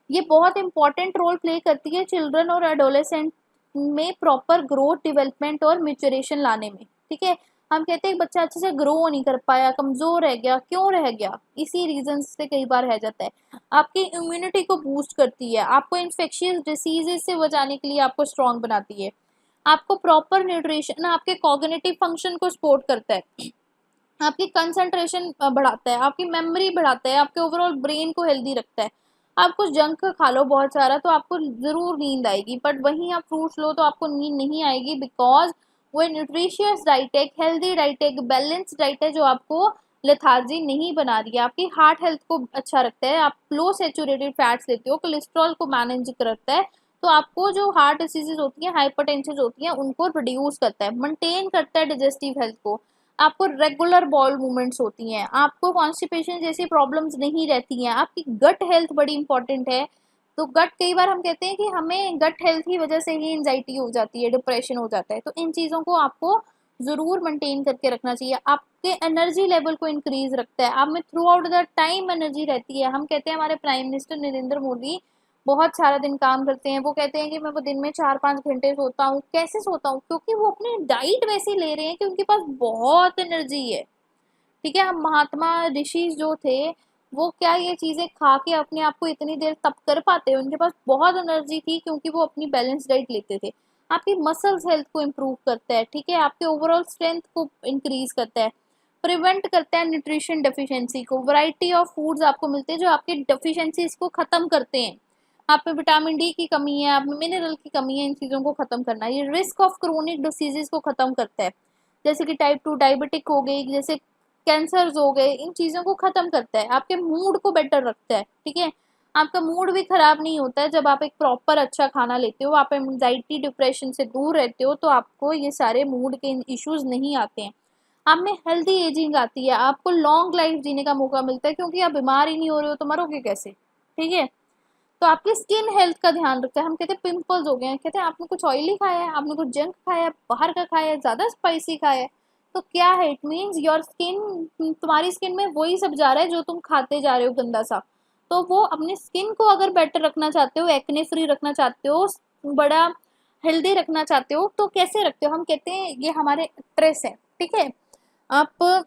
ये बहुत इंपॉर्टेंट रोल प्ले करती है चिल्ड्रन और एडोलेसेंट में प्रॉपर ग्रोथ, डेवलपमेंट और मेच्योरेशन लाने में। ठीक है। हम कहते हैं बच्चा अच्छे से ग्रो नहीं कर पाया, कमजोर रह गया, क्यों रह गया? इसी रीजन से कई बार रह जाता है। आपकी इम्यूनिटी को बूस्ट करती है, आपको इन्फेक्शियस डिसीजेज से बचाने के लिए आपको स्ट्रांग बनाती है। आपको प्रॉपर न्यूट्रिशन आपके कॉग्निटिव फंक्शन को सपोर्ट करता है, आपकी कंसंट्रेशन बढ़ाता है, आपकी मेमोरी बढ़ाता है, आपके ओवरऑल ब्रेन को हेल्दी रखता है। आप कुछ जंक खा लो बहुत सारा तो आपको ज़रूर नींद आएगी, बट वहीं आप फ्रूट्स लो तो आपको नींद नहीं आएगी, बिकॉज वो न्यूट्रिशियस डाइट है, एक हेल्दी डाइट है, एक बैलेंस डाइट है जो आपको लेथार्जी नहीं बना रही है। आपकी हार्ट हेल्थ को अच्छा रखता है, आप लो सेचुरेटेड फैट्स लेते हो, कोलेस्ट्रॉल को मैनेज करता है, तो आपको जो हार्ट डिसीजेज होती हैं, हाइपरटेंशन होती हैं, उनको रिड्यूस करता है, मेंटेन करता है डाइजेस्टिव हेल्थ को। आपको रेगुलर बॉल मूवमेंट्स होती हैं, आपको कॉन्स्टिपेशन जैसी प्रॉब्लम्स नहीं रहती हैं, आपकी गट हेल्थ बड़ी इंपॉर्टेंट है। तो गट, कई बार हम कहते हैं कि हमें गट हेल्थ की वजह से ही एंजाइटी हो जाती है, डिप्रेशन हो जाता है, तो इन चीज़ों को आपको ज़रूर मेंटेन करके रखना चाहिए। आपके एनर्जी लेवल को इंक्रीज रखता है, आप में through out the time energy रहती है। हम कहते हैं हमारे प्राइम मिनिस्टर नरेंद्र मोदी बहुत सारा दिन काम करते हैं, वो कहते हैं कि मैं वो दिन में 4-5 घंटे सोता हूँ। कैसे सोता हूँ? क्योंकि वो अपनी डाइट वैसी ले रहे हैं कि उनके पास बहुत एनर्जी है। ठीक है। हम महात्मा ऋषि जो थे वो क्या ये चीज़ें खा के अपने आप को इतनी देर तप कर पाते हैं? उनके पास बहुत एनर्जी थी क्योंकि वो अपनी बैलेंस डाइट लेते थे। आपकी मसल्स हेल्थ को इम्प्रूव करता है। ठीक है। आपके ओवरऑल स्ट्रेंथ को इंक्रीज करता है, प्रिवेंट करता है न्यूट्रिशन डेफिशिएंसी को। वैरायटी ऑफ फूड्स आपको मिलते हैं जो आपकी डेफिशिएंसीज को खत्म करते हैं। आप में विटामिन डी की कमी है, आप में मिनरल की कमी है, इन चीज़ों को खत्म करना है। ये रिस्क ऑफ क्रोनिक डिसीजेज को खत्म करता है, जैसे कि टाइप 2 डायबिटिक हो गई, जैसे कैंसर्स हो गए, इन चीज़ों को खत्म करता है। आपके मूड को बेटर रखता है। ठीक है। आपका मूड भी खराब नहीं होता है जब आप एक प्रॉपर अच्छा खाना लेते हो, आप एंजाइटी डिप्रेशन से दूर रहते हो, तो आपको ये सारे मूड के इश्यूज नहीं आते हैं। आप में हेल्दी एजिंग आती है, आपको लॉन्ग लाइफ जीने का मौका मिलता है, क्योंकि आप बीमार ही नहीं हो रहे हो तो मरोगे कैसे? ठीक है। तो आपकी स्किन हेल्थ का ध्यान रखता है। हम कहते हैं पिंपल्स हो गए हैं, कहते हैं आपने कुछ ऑयली खाया है, आपने कुछ जंक खाया है, बाहर का खाया है, ज़्यादा स्पाइसी खाया है, तो क्या है? इट मीन्स योर स्किन, तुम्हारी स्किन में वही सब जा रहा है जो तुम खाते जा रहे हो गंदा सा। तो वो अपनी स्किन को अगर बेटर रखना चाहते हो, एक्ने फ्री रखना चाहते हो, बड़ा हेल्दी रखना चाहते हो, तो कैसे रखते हो? हम कहते हैं ये हमारे ट्रेस है। ठीक है। आप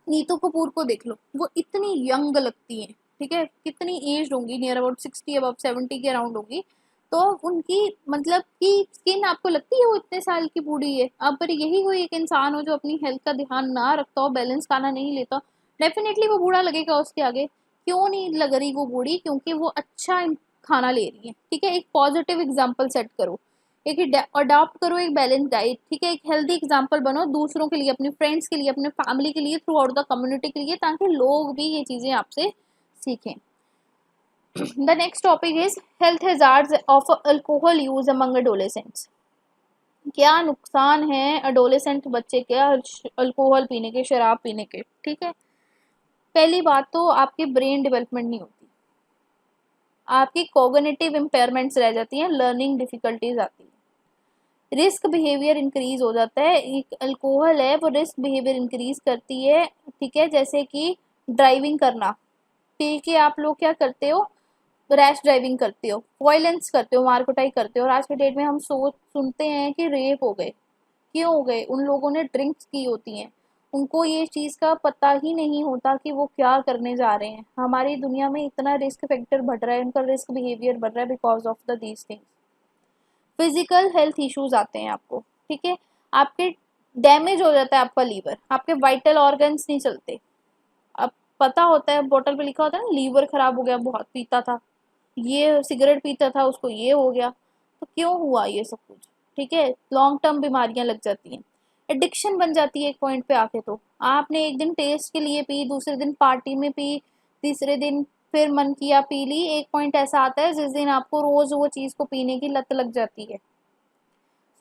नीतू कपूर को देख लो, वो इतनी यंग लगती हैं, ठीक है, कितनी एज होंगी, नियर अबाउट 60 अबाउट 70 के अराउंड होगी, तो उनकी मतलब कि स्किन आपको लगती है वो इतने साल की बूढ़ी है। अब पर यही कोई एक इंसान हो जो अपनी हेल्थ का ध्यान ना रखता हो, बैलेंस खाना नहीं लेता, डेफिनेटली वो बूढ़ा लगेगा उसके आगे। क्यों नहीं लग रही वो बूढ़ी? क्योंकि वो अच्छा खाना ले रही है, ठीक है, एक पॉजिटिव एग्जाम्पल सेट करो, एक अडॉप्ट करो एक बैलेंस डाइट, ठीक है, एक हेल्दी एग्जाम्पल बनो दूसरों के लिए, अपने फ्रेंड्स के लिए, अपने फैमिली के लिए, थ्रू आउट द कम्युनिटी के लिए, ताकि लोग भी ये चीज़ें आपसे सीखें। The next topic is health hazards of alcohol use among adolescents. क्या नुकसान है एडोलेसेंट बच्चे के अल्कोहल पीने के, शराब पीने के, ठीक है। पहली बात तो आपकी ब्रेन डेवलपमेंट नहीं होती, आपकी कॉग्निटिव इम्पेयरमेंट्स रह जाती हैं, लर्निंग डिफिकल्टीज आती है, रिस्क बिहेवियर इंक्रीज हो जाता है। एक अल्कोहल है वो रिस्क बिहेवियर इंक्रीज करती है, ठीक है, जैसे कि ड्राइविंग करना, ठीक है, आप लोग क्या करते हो, रैश ड्राइविंग करते हो, वायलेंस करते हो, मारकुटाई करते हो, और आज के डेट में हम सोच सुनते हैं कि रेप हो गए। क्यों हो गए? उन लोगों ने ड्रिंक्स की होती हैं, उनको ये चीज़ का पता ही नहीं होता कि वो क्या करने जा रहे हैं। हमारी दुनिया में इतना रिस्क फैक्टर बढ़ रहा है, उनका रिस्क बिहेवियर बढ़ रहा है because of the these things. Physical health issues आते हैं आपको, ठीक है, आपके डैमेज हो जाता है आपका लीवर, आपके वाइटल ऑर्गन्स नहीं चलते। अब पता होता है, बोतल पे लिखा होता है ना, लीवर खराब हो गया, बहुत पीता था, ये सिगरेट पीता था, उसको ये हो गया। तो क्यों हुआ ये सब कुछ? ठीक है, लॉन्ग टर्म बीमारियां लग जाती हैं, एडिक्शन बन जाती है एक पॉइंट पे आके। तो आपने एक दिन टेस्ट के लिए पी, दूसरे दिन पार्टी में पी, तीसरे दिन फिर मन किया पी ली, एक पॉइंट ऐसा आता है जिस दिन आपको रोज वो चीज़ को पीने की लत लग जाती है।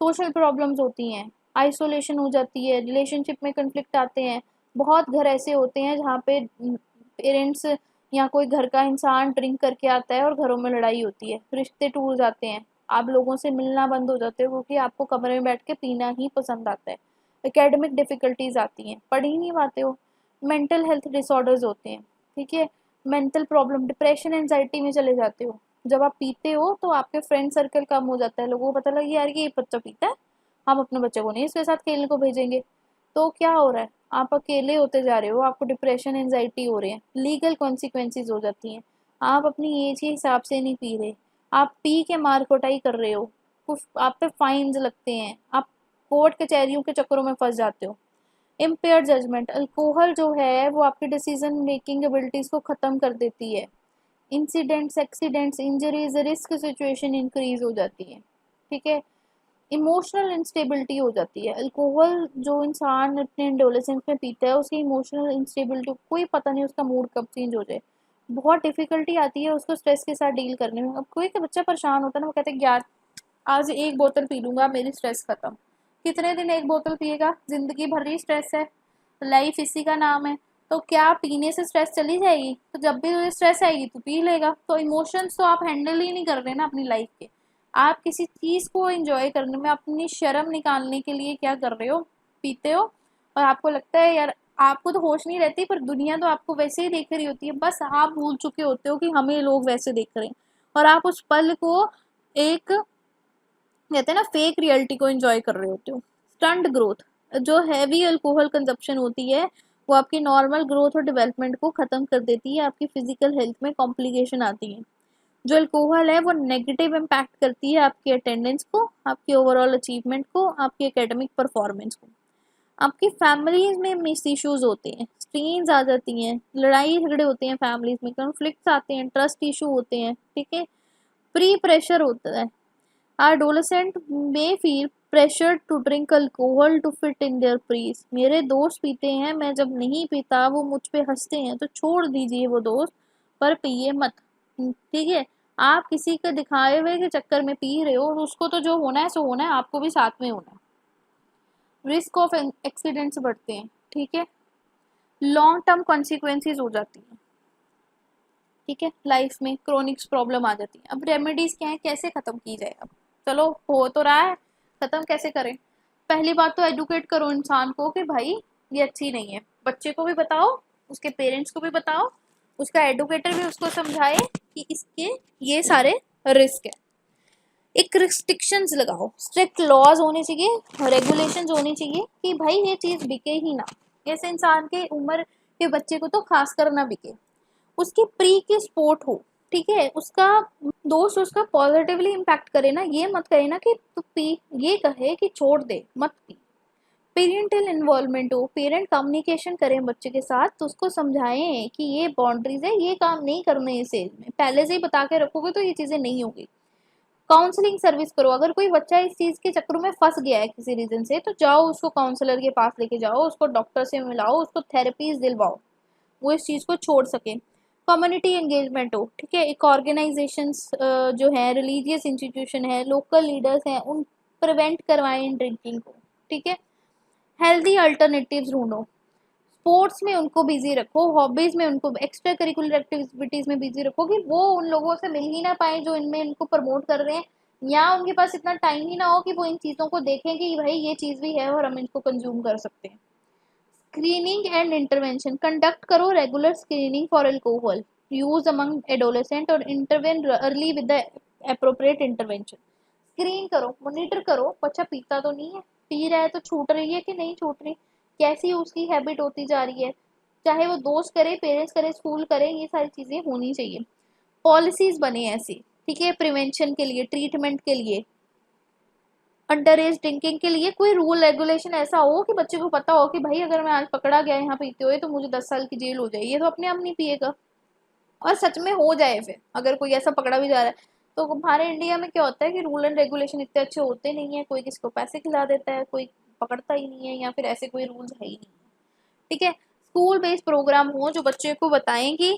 सोशल प्रॉब्लम्स होती हैं, आइसोलेशन हो जाती है, रिलेशनशिप में कन्फ्लिक्ट आते हैं। बहुत घर ऐसे होते हैं जहाँ पे पेरेंट्स या कोई घर का इंसान ड्रिंक करके आता है और घरों में लड़ाई होती है, रिश्ते टूट जाते हैं, आप लोगों से मिलना बंद हो जाते हो क्योंकि आपको कमरे में बैठ के पीना ही पसंद आता है। एकेडमिक डिफ़िकल्टीज आती हैं, पढ़ ही नहीं पाते हो। मेंटल हेल्थ डिसऑर्डर्स होते हैं, ठीक है, मेंटल प्रॉब्लम, डिप्रेशन, एंजाइटी में चले जाते हो। जब आप पीते हो तो आपके फ्रेंड सर्कल कम हो जाता है, लोगों को पता लगे यार ये बच्चा पीता है, हम अपने बच्चे को नहीं इसके साथ खेलने को भेजेंगे। तो क्या हो रहा है, आप अकेले होते जा रहे हो, आपको डिप्रेशन एंजाइटी हो रहे हैं, लीगल कॉन्सिक्वेंसेज हो जाती हैं, आप अपनी एज के हिसाब से नहीं पी रहे, आप पी के मार कुटाई कर रहे हो, कुछ आप पे फाइन्स लगते हैं, आप कोर्ट कचहरियों के चक्करों में फंस जाते हो। इम्पेयर जजमेंट, अल्कोहल जो है वो आपकी डिसीजन मेकिंग एबिलिटीज़ को ख़त्म कर देती है। Incidents, accidents, injuries, risk situation increase हो जाती है, ठीक है। इमोशनल इंस्टेबिलिटी हो जाती है, अल्कोहल जो इंसान अपने एडोलेसेंस में पीता है उसकी इमोशनल इंस्टेबिलिटी, कोई पता नहीं उसका मूड कब चेंज हो जाए, बहुत डिफिकल्टी आती है उसको स्ट्रेस के साथ डील करने में। अब कोई का बच्चा परेशान होता है ना, वो कहते हैं यार आज एक बोतल पी लूंगा मेरी स्ट्रेस खत्म। कितने दिन एक बोतल पिएगा? जिंदगी भर ही स्ट्रेस है, लाइफ इसी का नाम है। तो क्या पीने से स्ट्रेस चली जाएगी? तो जब भी तुझे स्ट्रेस आएगी तो पी लेगा। तो इमोशंस तो आप हैंडल ही नहीं कर रहे ना अपनी लाइफ के, आप किसी चीज़ को एंजॉय करने में अपनी शर्म निकालने के लिए क्या कर रहे हो, पीते हो। और आपको लगता है यार, आपको तो होश नहीं रहती पर दुनिया तो आपको वैसे ही देख रही होती है, बस आप भूल चुके होते हो कि हमें लोग वैसे देख रहे हैं, और आप उस पल को एक, कहते हैं ना, फेक रियलिटी को एंजॉय कर रहे होते हो। स्टंट ग्रोथ, जो हैवी अल्कोहल कंजप्शन होती है वो आपकी नॉर्मल ग्रोथ और डेवलपमेंट को ख़त्म कर देती है, आपकी फिजिकल हेल्थ में कॉम्प्लिकेशन आती है। जो अल्कोहल है वो नेगेटिव इम्पैक्ट करती है आपकी अटेंडेंस को, आपकी ओवरऑल अचीवमेंट को, आपकी एकेडमिक परफॉर्मेंस को। आपकी फैमिलीज में मिस इश्यूज होते हैं, स्ट्रेन्स आ जाती हैं, लड़ाई झगड़े होते हैं फैमिलीज में, कॉन्फ्लिक्ट्स आते हैं, ट्रस्ट इशू होते हैं, ठीक है, प्री प्रेशर होता है। Adolescent may feel pressure to drink alcohol to fit in their peers। मेरे दोस्त पीते हैं, मैं जब नहीं पीता वो मुझ पे हंसते हैं, तो छोड़ दीजिए वो दोस्त, पर पिए मत, ठीक है। आप किसी के दिखाए हुए के चक्कर में पी रहे हो, उसको तो जो होना है सो होना है, आपको भी साथ में होना है। रिस्क ऑफ एक्सीडेंट्स बढ़ते हैं, ठीक है, लॉन्ग टर्म कॉन्सिक्वेंसेज हो जाती हैं, ठीक है, लाइफ में क्रोनिक्स प्रॉब्लम आ जाती है। अब रेमेडीज क्या है, कैसे खत्म की जाए? अब चलो हो तो रहा है, खत्म कैसे करें? पहली बात तो एडुकेट करो इंसान को कि भाई ये अच्छी नहीं है, बच्चे को भी बताओ, उसके पेरेंट्स को भी बताओ, उसका एडुकेटर भी उसको समझाए कि इसके ये सारे रिस्क है। एक रिस्ट्रिक्शंस लगाओ, स्ट्रिक्ट लॉज होने चाहिए, रेगुलेशंस होनी चाहिए कि भाई ये चीज़ बिके ही ना, ऐसे इंसान के उम्र के बच्चे को तो खास कर ना बिके। उसकी प्री की स्पोर्ट हो, ठीक है, उसका दोस्त उसका पॉजिटिवली इम्पैक्ट करे ना, ये मत करे ना कि तू पी, ये कहे कि छोड़ दे मत पी। पेरेंटल इन्वॉल्वमेंट हो, पेरेंट कम्युनिकेशन करें बच्चे के साथ, तो उसको समझाएं कि ये बाउंड्रीज है, ये काम नहीं करने इस एज में, पहले से ही बता के रखोगे तो ये चीज़ें नहीं होगी। काउंसलिंग सर्विस करो, अगर कोई बच्चा इस चीज़ के चक्कर में फंस गया है किसी रीजन से, तो जाओ उसको काउंसलर के पास लेके जाओ, उसको डॉक्टर से मिलाओ, उसको थेरेपीज दिलवाओ, वो इस चीज़ को छोड़ सके। कम्युनिटी एंगेजमेंट हो, ठीक है, एक ऑर्गेनाइजेशंस जो है, रिलीजियस इंस्टीट्यूशन है, लोकल लीडर्स हैं, उन प्रिवेंट करवाएं ड्रिंकिंग को, ठीक है। हेल्दी अल्टरनेटिव्स ढूंढो, स्पोर्ट्स में उनको बिजी रखो, हॉबीज में उनको, एक्स्ट्रा करिकुलर एक्टिविटीज में बिजी रखो कि वो उन लोगों से मिल ही ना पाए जो इनमें इनको प्रमोट कर रहे हैं, या उनके पास इतना टाइम ही ना हो कि वो इन चीज़ों को देखें कि भाई ये चीज़ भी है और हम इनको कंज्यूम कर सकते हैं। स्क्रीनिंग एंड इंटरवेंशन, कंडक्ट करो regular screening for alcohol use among adolescent और intervene early with the appropriate intervention. Screen करो, मॉनिटर करो, बच्चा पीता तो नहीं है, पी रहा है तो छूट रही है कि नहीं छूट रही, कैसी उसकी हैबिट होती जा रही है, चाहे वो दोस्त करे, पेरेंट्स करे, स्कूल करे, ये सारी चीज़ें होनी चाहिए। पॉलिसीज बने ऐसी, ठीक है, प्रिवेंशन के लिए, ट्रीटमेंट के लिए, अंडर एज ड्रिंकिंग के लिए कोई रूल रेगुलेशन ऐसा हो कि बच्चे को पता हो कि भाई अगर मैं आज पकड़ा गया यहाँ पीते हुए तो मुझे 10 साल की जेल हो जाएगी, ये तो अपने आप नहीं पिएगा। और सच में हो जाए, फिर अगर कोई ऐसा पकड़ा भी जा रहा है, तो हमारे इंडिया में क्या होता है कि रूल एंड रेगुलेशन इतने अच्छे होते नहीं है, कोई किसको पैसे खिला देता है, कोई पकड़ता ही नहीं है, या फिर ऐसे कोई रूल्स है ही नहीं है, ठीक है। स्कूल बेस्ड प्रोग्राम हो जो बच्चे को बताएं कि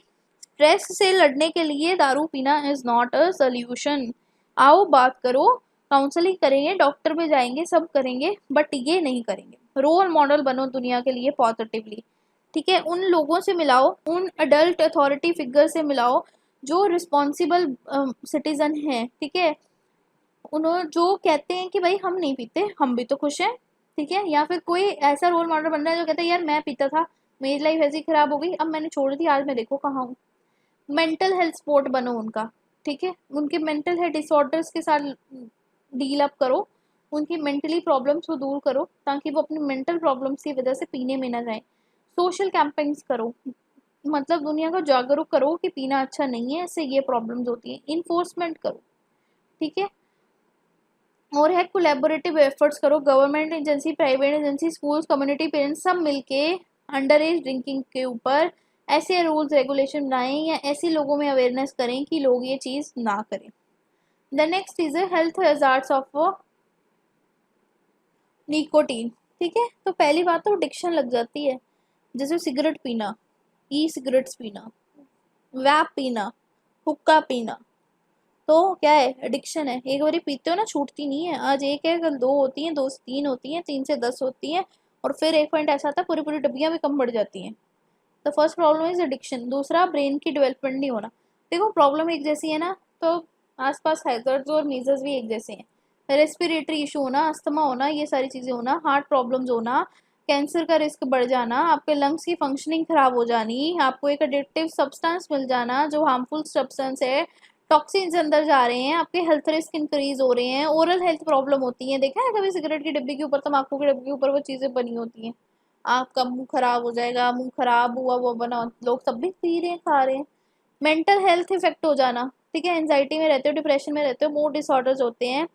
स्ट्रेस से लड़ने के लिए दारू पीना इज नॉट अ सोल्यूशन, आओ बात करो, काउंसलिंग करेंगे, डॉक्टर पे जाएंगे, सब करेंगे, बट ये नहीं करेंगे। रोल मॉडल बनो दुनिया के लिए पॉजिटिवली, ठीक है, उन लोगों से मिलाओ, उन अडल्ट अथॉरिटी फिगर से मिलाओ जो रिस्पॉन्सिबल सिटीजन हैं, ठीक है, उन्होंने जो कहते हैं कि भाई हम नहीं पीते, हम भी तो खुश हैं, ठीक है। या फिर कोई ऐसा रोल मॉडल बन रहा है जो कहता है यार मैं पीता था, मेरी लाइफ ऐसी खराब हो गई, अब मैंने छोड़ दी, आज मैं देखो कहाँ हूँ। मेंटल हेल्थ सपोर्ट बनो उनका, ठीक है, उनके मेंटल हेल्थ डिसऑर्डर्स के साथ डील अप करो, उनकी मेंटली प्रॉब्लम्स को दूर करो ताकि वो अपनी मेंटल प्रॉब्लम्स की वजह से पीने में ना जाए। सोशल कैंपेन्स करो, मतलब दुनिया को जागरूक करो कि पीना अच्छा नहीं है, इससे ये प्रॉब्लम्स होती हैं। इन्फोर्समेंट करो, ठीक है, और है कोलैबोरेटिव एफर्ट्स करो, government agency, private agency, schools, community, parents सब मिलके अंडर एज ड्रिंकिंग के ऊपर ऐसे रूल्स रेगुलेशन बनाएं या ऐसे लोगों में अवेयरनेस करें कि लोग ये चीज़ ना करें। The next is health hazards of nicotine, ठीक है, तो पहली बात तो एडिक्शन लग जाती है, जैसे सिगरेट पीना, ई सिगरेट्स पीना, वैप पीना, हुक्का पीना, तो क्या है, एडिक्शन है, एक बारी पीते हो ना छूटती नहीं है, आज एक है कल दो होती हैं, दो से तीन होती हैं, तीन से 10 होती हैं, और फिर एक पॉइंट ऐसा आता है पूरी पूरी डब्बियां भी कम बढ़ जाती हैं। तो फर्स्ट प्रॉब्लम इज एडिक्शन। दूसरा, ब्रेन की डेवलपमेंट नहीं होना। देखो प्रॉब्लम एक जैसी है ना, तो आसपास हैजर्ड्स और मीजर्स भी एक जैसे हैं, रेस्पिरेटरी इशू होना, अस्थमा होना, ये सारी चीज़ें होना, हार्ट प्रॉब्लम्स होना, कैंसर का रिस्क बढ़ जाना, आपके लंग्स की फंक्शनिंग खराब हो जानी, आपको एक एडिक्टिव सब्सटेंस मिल जाना जो हार्मफुल सब्सटेंस है, टॉक्सिन्स अंदर जा रहे हैं, आपके हेल्थ रिस्क इंक्रीज हो रहे हैं, ओरल हेल्थ प्रॉब्लम होती है, देखा है कभी सिगरेट की डिब्बी के ऊपर, तम्बाकू के डिब्बे के ऊपर वो चीज़ें बनी होती हैं, आपका मुंह खराब हो जाएगा, मुंह खराब हुआ वो बना, लोग सब भी पी रहे हैं खा रहे हैं। मेंटल हेल्थ इफेक्ट हो जाना, ठीक है, एंजाइटी में रहते हो, डिप्रेशन में रहते हो, मूड डिसऑर्डर्स होते हैं,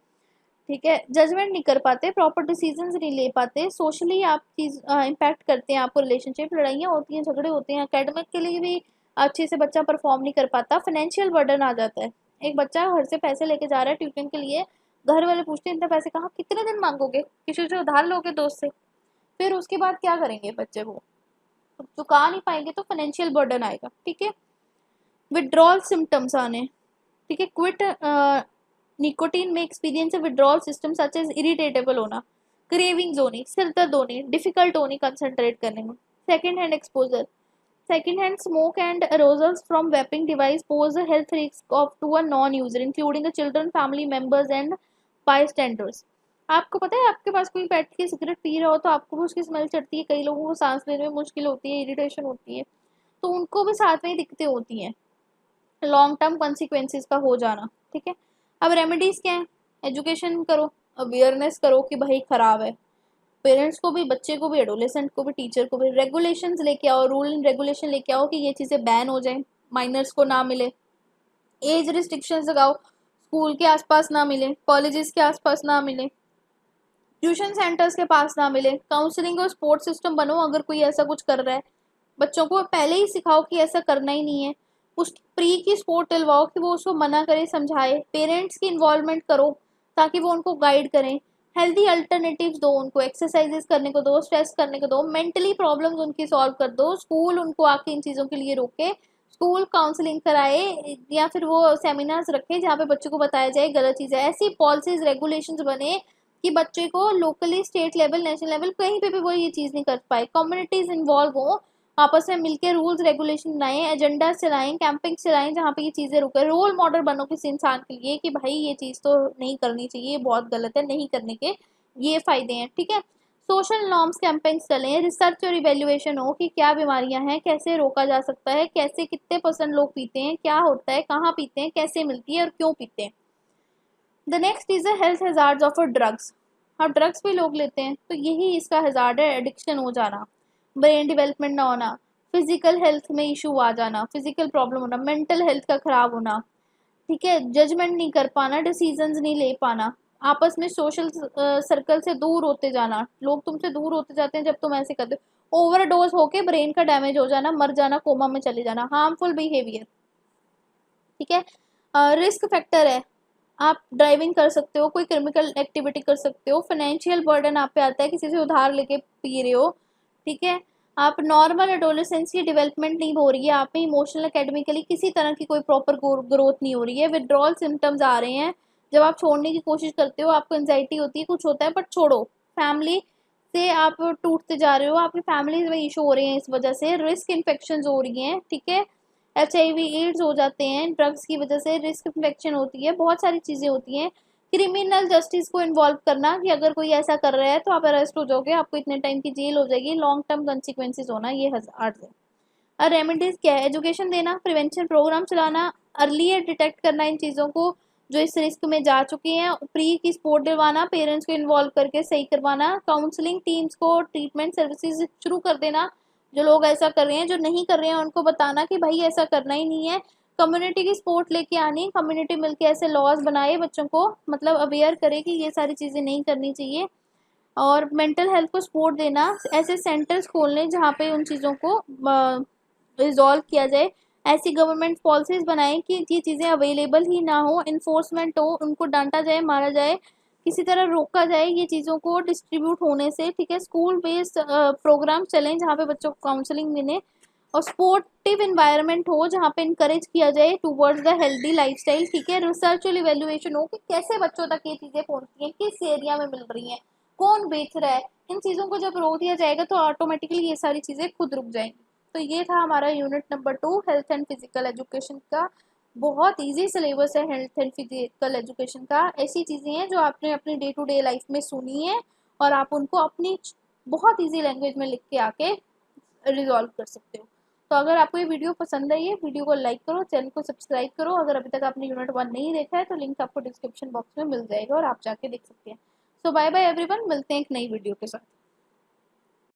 ठीक है, जजमेंट नहीं कर पाते, प्रॉपर डिसीजंस नहीं ले पाते, सोशली आप चीज इम्पैक्ट करते हैं, आपको रिलेशनशिप, लड़ाइयाँ होती हैं, झगड़े होते हैं, एकेडमिक के लिए भी अच्छे से बच्चा परफॉर्म नहीं कर पाता, फाइनेंशियल बर्डन आ जाता है। एक बच्चा घर से पैसे लेके जा रहा है ट्यूशन के लिए, घर वाले पूछते हैं इतने पैसे कहाँ, कितने दिन मांगोगे, किसी से उधार लोगे दोस्त से, फिर उसके बाद क्या करेंगे बच्चे, वो चुका नहीं पाएंगे तो फाइनेंशियल बर्डन आएगा, ठीक है। विड्रॉल सिम्टम्स आने, ठीक है, क्विट निकोटीन में experience withdrawal system such as irritable होना, क्रेविंग्स होनी, सिर दर्द होनी, डिफिकल्ट होनी कंसंट्रेट करने में। Second hand exposure, second hand smoke and aerosols from vaping device pose a health risk of to a non user including the children, family members and bystanders. आपको पता है आपके पास कोई बैठ के सिगरेट पी रहा हो तो आपको भी उसकी स्मेल चढ़ती है, कई लोगों को सांस लेने में मुश्किल होती है, इरिटेशन होती है, तो उनको भी साथ में ही दिक्कतें होती हैं, लॉन्ग टर्म कॉन्सिक्वेंसेज का हो जाना, ठीक है। अब रेमेडीज क्या है, एजुकेशन करो, अवेयरनेस करो कि भाई खराब है, पेरेंट्स को भी, बच्चे को भी, एडोलेसेंट को भी, टीचर को भी। रेगुलेशंस लेके आओ, रूल एंड रेगुलेशन लेके आओ कि ये चीज़ें बैन हो जाए, माइनर्स को ना मिले। एज रिस्ट्रिक्शंस लगाओ, स्कूल के आसपास ना मिले, कॉलेजेस के आसपास ना मिले, ट्यूशन सेंटर्स के पास ना मिले। काउंसलिंग और सपोर्ट सिस्टम बनो, अगर कोई ऐसा कुछ कर रहा है बच्चों को पहले ही सिखाओ कि ऐसा करना ही नहीं है। उस प्री की सपोर्ट दिलवाओ कि वो उसको मना करे, समझाए। पेरेंट्स की इन्वॉल्वमेंट करो ताकि वो उनको गाइड करें। हेल्दी अल्टरनेटिव्स दो उनको, एक्सरसाइजेस करने को दो, स्ट्रेस करने को दो, मेंटली प्रॉब्लम्स उनकी सॉल्व कर दो। स्कूल उनको आके इन चीज़ों के लिए रोके, स्कूल काउंसलिंग कराए, या फिर वो सेमिनार्स रखे जहाँ पे बच्चों को बताया जाए गलत चीज़ है। ऐसी पॉलिसीज रेगुलेशंस बने कि बच्चे को locally, state level, national level, कहीं पे भी वो ये चीज़ नहीं कर पाए। कम्युनिटीज इन्वॉल्व हो, आपस में मिलकर रूल्स रेगुलेशन बनाएं, एजेंडा चलाएं, कैंपिंग चलाएं जहाँ पे ये चीज़ें रुके। रोल मॉडल बनो किसी इंसान के लिए कि भाई ये चीज़ तो नहीं करनी चाहिए, ये बहुत गलत है, नहीं करने के ये फायदे हैं, ठीक है। सोशल नॉर्म्स कैंपेन्स चलें, रिसर्च और इवेल्युएशन हो कि क्या बीमारियां हैं, कैसे रोका जा सकता है, कैसे, कितने % लोग पीते हैं, क्या होता है, कहाँ पीते हैं, कैसे मिलती है और क्यों पीते हैं। The next is the health hazards of drugs. अब ड्रग्स भी लोग लेते हैं तो यही इसका हेजार्ड है, एडिक्शन हो जाना, ब्रेन डेवलपमेंट ना होना, फिजिकल हेल्थ में इशू आ जाना, फिजिकल प्रॉब्लम होना, मेंटल हेल्थ का खराब होना, ठीक है, जजमेंट नहीं कर पाना, डिसीजंस नहीं ले पाना, आपस में सोशल सर्कल से दूर होते जाना, लोग तुमसे दूर होते जाते हैं जब तुम ऐसे करते हो। ओवरडोज होके ब्रेन का डैमेज हो जाना, मर जाना, कोमा में चले जाना, हार्मफुल बिहेवियर, ठीक है। रिस्क फैक्टर है, आप ड्राइविंग कर सकते हो, कोई क्रिमिनल एक्टिविटी कर सकते हो, फाइनेंशियल बर्डन आप पे आता है, किसी से उधार लेके पी रहे हो, ठीक है। आप नॉर्मल एडोलेसेंस की डेवलपमेंट नहीं हो रही है, आप में इमोशनल, एकेडमिकली किसी तरह की कोई प्रॉपर ग्रोथ नहीं हो रही है, विड्रॉल सिम्टम्स आ रहे हैं। जब आप छोड़ने की कोशिश करते हो, आपको एंजाइटी होती है, कुछ होता है, बट छोड़ो। फैमिली से आप टूटते जा रहे हो, आपकी फैमिली में इशू हो रहे हैं, इस वजह से रिस्क इन्फेक्शन हो रही हैं, ठीक है। HIV एड्स हो जाते हैं ड्रग्स की वजह से, रिस्क इन्फेक्शन होती है, बहुत सारी चीज़ें होती हैं। क्रिमिनल जस्टिस को इन्वॉल्व करना कि अगर कोई ऐसा कर रहा है तो आप अरेस्ट हो जाओगे, आपको इतने टाइम की जेल हो जाएगी, लॉन्ग टर्म कंसिक्वेंसेज होना, ये हज़ार्ड है। और रेमेडीज क्या है, एजुकेशन देना, प्रिवेंशन प्रोग्राम चलाना, अर्ली डिटेक्ट करना इन चीज़ों को जो इस रिस्क में जा चुके हैं, प्री की सपोर्ट दिलवाना, पेरेंट्स को इन्वॉल्व करके सही करवाना, काउंसलिंग टीम्स को ट्रीटमेंट सर्विसेज शुरू कर देना, जो लोग ऐसा कर रहे हैं, जो नहीं कर रहे हैं उनको बताना कि भाई ऐसा करना ही नहीं है। कम्युनिटी की सपोर्ट लेके आनी, कम्युनिटी मिलके ऐसे लॉज बनाए, बच्चों को मतलब अवेयर करे कि ये सारी चीज़ें नहीं करनी चाहिए। और मेंटल हेल्थ को सपोर्ट देना, ऐसे सेंटर्स खोलने जहाँ पे उन चीज़ों को रिजॉल्व किया जाए। ऐसी गवर्नमेंट पॉलिसीज बनाएं कि ये चीज़ें अवेलेबल ही ना हो, इन्फोर्समेंट हो, उनको डांटा जाए, मारा जाए, किसी तरह रोका जाए ये चीज़ों को डिस्ट्रीब्यूट होने से, ठीक है। स्कूल बेस्ड प्रोग्राम चलें जहाँ पे बच्चों को काउंसलिंग मिले, और स्पोर्टिव इन्वायरमेंट हो जहाँ पे इनकरेज किया जाए टूवर्ड्स द हेल्दी लाइफस्टाइल, ठीक है। रिसर्च और इवेल्युएशन हो कि कैसे बच्चों तक ये चीज़ें पहुँचती हैं, किस एरिया में मिल रही हैं, कौन बेच रहा है। इन चीज़ों को जब रोक दिया जाएगा तो ऑटोमेटिकली ये सारी चीज़ें खुद रुक जाएंगी। तो ये था हमारा unit number 2, health and physical education का। बहुत इजी सिलेबस है हेल्थ एंड फिजिकल एजुकेशन का। ऐसी चीज़ें हैं जो आपने अपनी डे टू डे लाइफ में सुनी है और आप उनको अपनी बहुत इजी लैंग्वेज में लिख के आके रिजॉल्व कर सकते हो। तो अगर आपको ये वीडियो पसंद आई है, वीडियो को लाइक करो, चैनल को सब्सक्राइब करो। अगर अभी तक आपने यूनिट 1 नहीं देखा है तो लिंक आपको डिस्क्रिप्शन बॉक्स में मिल जाएगा और आप जाके देख सकते हैं। सो बाय बाय एवरीवन, मिलते हैं एक नई वीडियो के साथ।